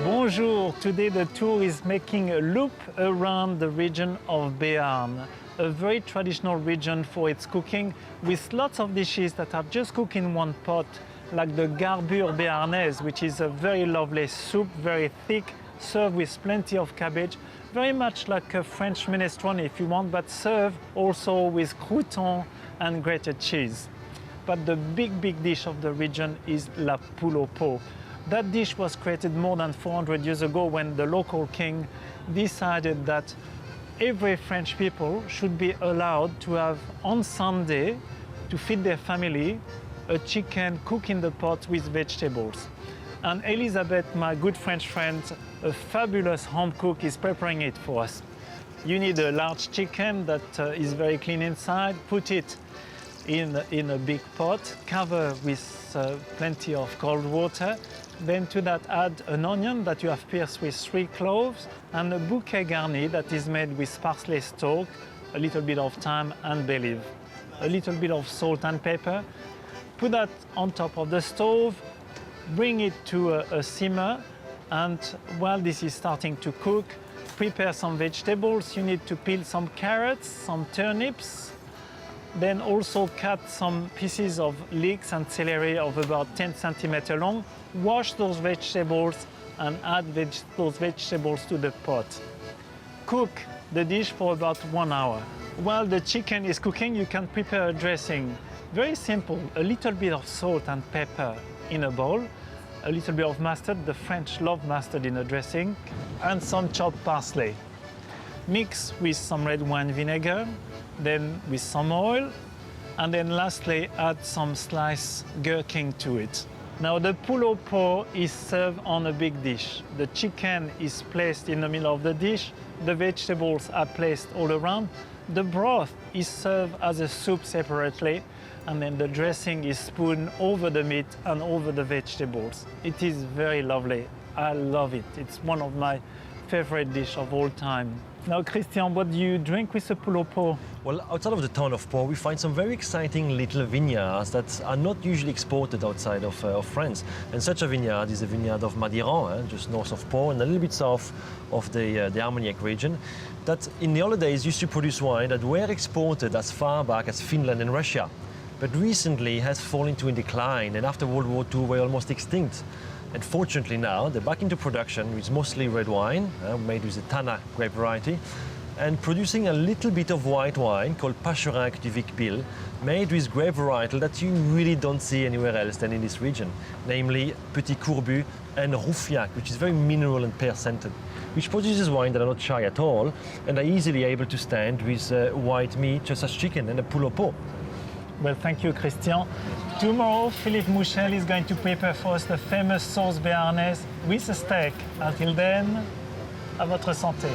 Bonjour, today the tour is making a loop around the region of Béarn, a very traditional region for its cooking, with lots of dishes that are just cooked in one pot, like the garbure béarnaise, which is a very lovely soup, very thick, served with plenty of cabbage, very much like a French minestrone if you want, but served also with croutons and grated cheese. But the big dish of the region is la poule au pot. That dish was created more than 400 years ago when the local king decided that every French people should be allowed to have on Sunday, to feed their family, a chicken cooked in the pot with vegetables. And Elizabeth, my good French friend, a fabulous home cook, is preparing it for us. You need a large chicken that is very clean inside. Put it in a big pot, cover with plenty of cold water. Then to that add an onion that you have pierced with 3 cloves and a bouquet garni that is made with parsley stalk, a little bit of thyme and bay leaf, a little bit of salt and pepper. Put that on top of the stove, bring it to a simmer, and while this is starting to cook, prepare some vegetables. You need to peel some carrots, some turnips, then also cut some pieces of leeks and celery of about 10 centimeters long. Wash those vegetables and add those vegetables to the pot. Cook the dish for about 1 hour. While the chicken is cooking, you can prepare a dressing. Very simple, a little bit of salt and pepper in a bowl, a little bit of mustard, the French love mustard in a dressing, and some chopped parsley. Mix with some red wine vinegar, then with some oil, and then lastly add some sliced gherkin to it. Now the poule au pot is served on a big dish. The chicken is placed in the middle of the dish, the vegetables are placed all around, the broth is served as a soup separately, and then the dressing is spooned over the meat and over the vegetables. It is very lovely. I love it. It's one of my favorite dishes of all time. Now, Christian, what do you drink with the poule au pot? Well, outside of the town of Pau, we find some very exciting little vineyards that are not usually exported outside of France. And such a vineyard is the vineyard of Madiran, just north of Pau and a little bit south of the Armagnac region, that in the old days used to produce wine that were exported as far back as Finland and Russia, but recently has fallen into a decline, and after World War II were almost extinct. And fortunately now, they're back into production with mostly red wine, made with the Tana grape variety, and producing a little bit of white wine called Pâcherin du Vic-Bilh, made with grape varietal that you really don't see anywhere else than in this region, namely Petit Courbu and Roufiac, which is very mineral and pear-scented, which produces wine that are not shy at all and are easily able to stand with white meat, just as chicken and a poule au pot. Well, thank you, Christian. Tomorrow, Philippe Mouchel is going to prepare for us the famous sauce béarnaise with a steak. Until then, à votre santé.